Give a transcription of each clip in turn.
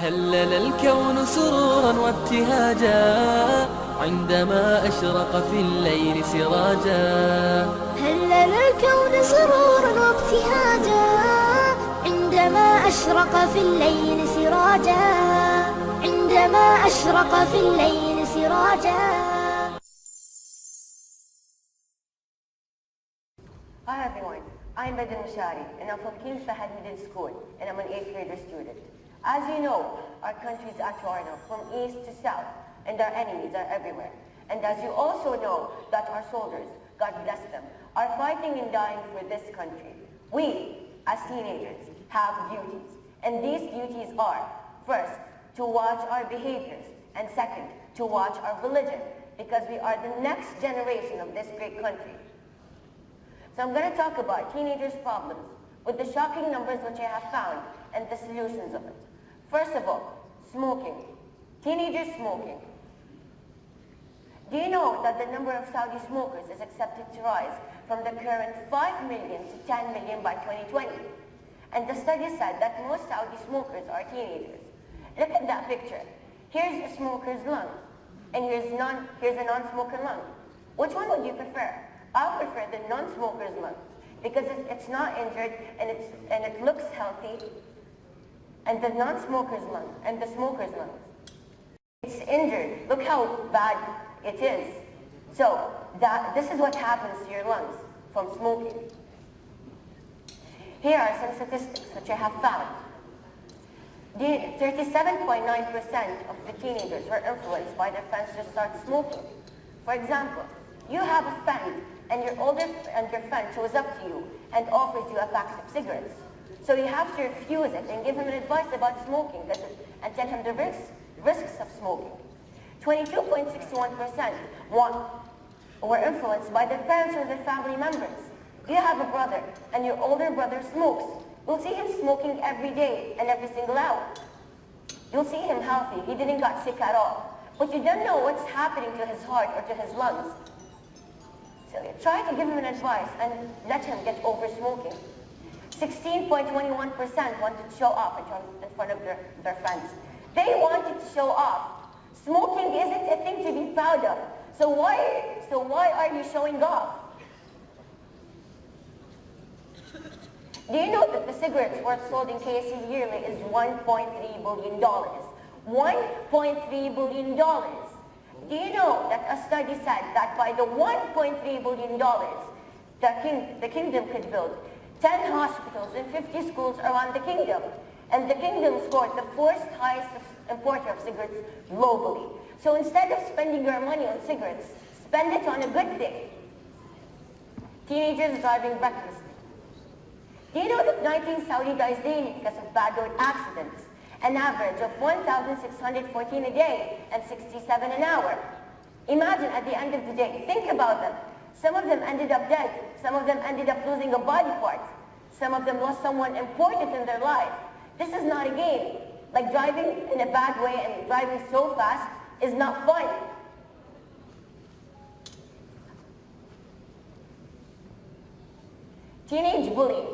هلل الكون سرورا وابتهاجا عندما أشرق في الليل سراجا. هلل الكون سرورا وابتهاجا عندما أشرق في الليل سراجا. عندما أشرق في الليل سراجا. Hi everyone, I'm Bader Meshari and I'm from King Fahad Middle School and I'm an 8th grader student. As you know, our country is at war now from east to south and our enemies are everywhere. And as you also know that our soldiers, God bless them, are fighting and dying for this country. We, as teenagers, have duties. And these duties are, first, to watch our behaviors, and second, to watch our religion, because we are the next generation of this great country. So I'm going to talk about teenagers' problems with the shocking numbers which I have found and the solutions of it. First of all, smoking. Teenagers smoking. Do you know that the number of Saudi smokers is expected to rise from the current 5 million to 10 million by 2020? And the study said that most Saudi smokers are teenagers. Look at that picture. Here's a smoker's lung, and here's a non-smoker lung. Which one would you prefer? I prefer the non-smoker's lungs because it's not injured and it looks healthy. And the non-smoker's lung and the smoker's lungs, it's injured. Look how bad it is. So this is what happens to your lungs from smoking. Here are some statistics which I have found. 37.9% of the teenagers were influenced by their friends to start smoking. For example, you have a friend and your friend shows up to you and offers you a pack of cigarettes. So you have to refuse it and give him advice about smoking and tell him the risks of smoking. 22.61% were influenced by their parents or their family members. You have a brother and your older brother smokes. You'll see him smoking every day and every single hour. You'll see him healthy. He didn't get sick at all. But you don't know what's happening to his heart or to his lungs. So try to give him an advice and let him get over smoking. 16.21% wanted to show off in front of their friends. They wanted to show off. Smoking isn't a thing to be proud of. So why are you showing off? Do you know that the cigarettes worth sold in KSC yearly is $1.3 billion? $1.3 billion. Do you know that a study said that by the $1.3 billion, the kingdom could build 10 hospitals and 50 schools around the kingdom? And the kingdom scored the 4th highest importer of cigarettes globally. So instead of spending your money on cigarettes, spend it on a good thing. Teenagers driving recklessly. Do you know that 19 Saudi dies daily because of bad road accidents? An average of 1,614 a day and 67 an hour. Imagine at the end of the day, think about them. Some of them ended up dead. Some of them ended up losing a body part. Some of them lost someone important in their life. This is not a game. Like driving in a bad way and driving so fast is not fun. Teenage bullying.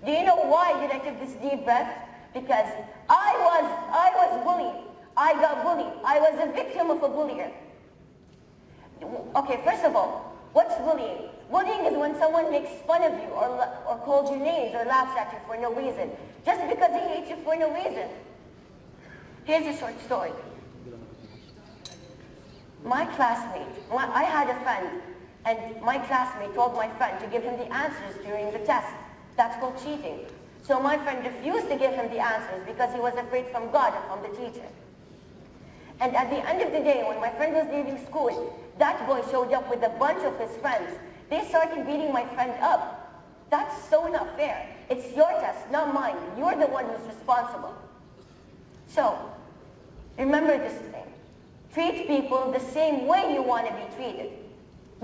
Do you know why did I take this deep breath? Because I was bullied. I got bullied. I was a victim of a bullier. Okay, first of all, what's bullying? Bullying is when someone makes fun of you or calls you names or laughs at you for no reason, just because he hates you for no reason. Here's a short story. My classmate, I had a friend, and my classmate told my friend to give him the answers during the test. That's called cheating. So my friend refused to give him the answers because he was afraid from God and from the teacher. And at the end of the day, when my friend was leaving school, that boy showed up with a bunch of his friends. They started beating my friend up. That's so not fair. It's your test, not mine. You're the one who's responsible. So, remember this thing. Treat people the same way you want to be treated.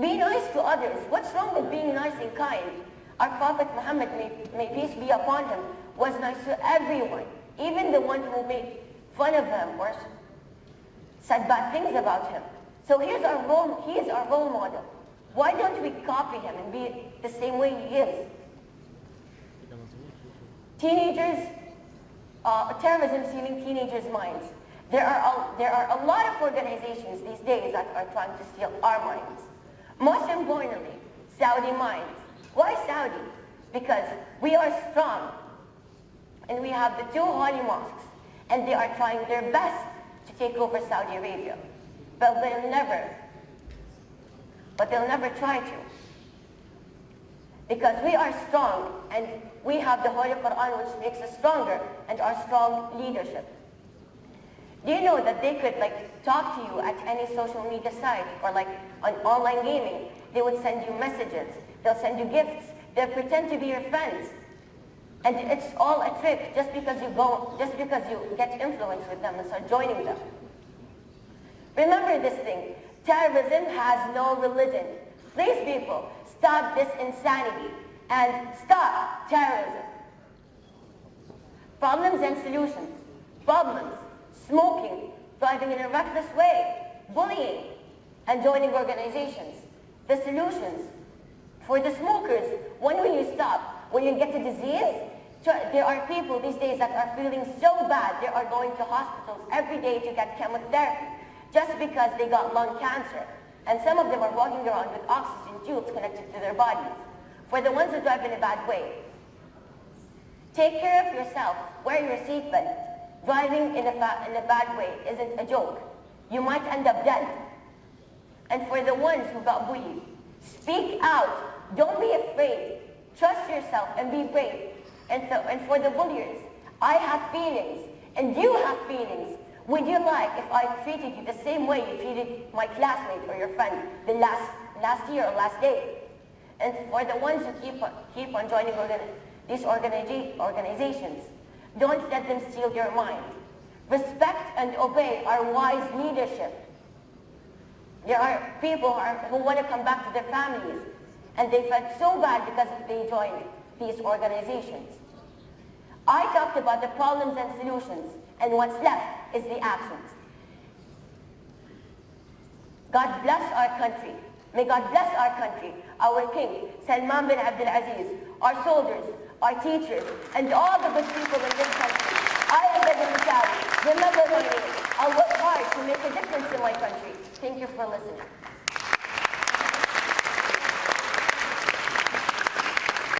Be nice to others. What's wrong with being nice and kind? Our Prophet Muhammad, may peace be upon him, was nice to everyone, even the one who made fun of him or said bad things about him. So he is our role model. Why don't we copy him and be the same way he is? Teenagers, terrorism stealing teenagers' minds. There are a lot of organizations these days that are trying to steal our minds. Most importantly, Saudi minds. Why Saudi? Because we are strong and we have the two holy mosques and they are trying their best to take over Saudi Arabia. But they'll never try to. Because we are strong and we have the Holy Quran which makes us stronger and our strong leadership. Do you know that they could talk to you at any social media site or on online gaming? They would send you messages, they'll send you gifts, they'll pretend to be your friends. And it's all a trick just because you get influence with them and start joining them. Remember this thing, terrorism has no religion. Please people, stop this insanity and stop terrorism. Problems and solutions. Problems, smoking, driving in a reckless way, bullying, and joining organizations. The solutions. For the smokers, when will you stop? When you get a disease? There are people these days that are feeling so bad, they are going to hospitals every day to get chemotherapy just because they got lung cancer. And some of them are walking around with oxygen tubes connected to their bodies. For the ones who drive in a bad way, take care of yourself, wear your seatbelt. Driving in a bad way isn't a joke. You might end up dead. And for the ones who got bullied, speak out. Don't be afraid. Trust yourself and be brave. And for the bulliers, I have feelings and you have feelings. Would you like if I treated you the same way you treated my classmate or your friend the last year or last day? And for the ones who keep on joining these organizations, don't let them steal your mind. Respect and obey our wise leadership. There are people who want to come back to their families and they felt so bad because they joined these organizations. I talked about the problems and solutions, and what's left is the actions. God bless our country. May God bless our country, our King, Salman bin Abdul Aziz, our soldiers, our teachers, and all the good people in this country. I am Bader Meshari. Remember my name. I'll work hard to make a difference in my country. Thank you for listening.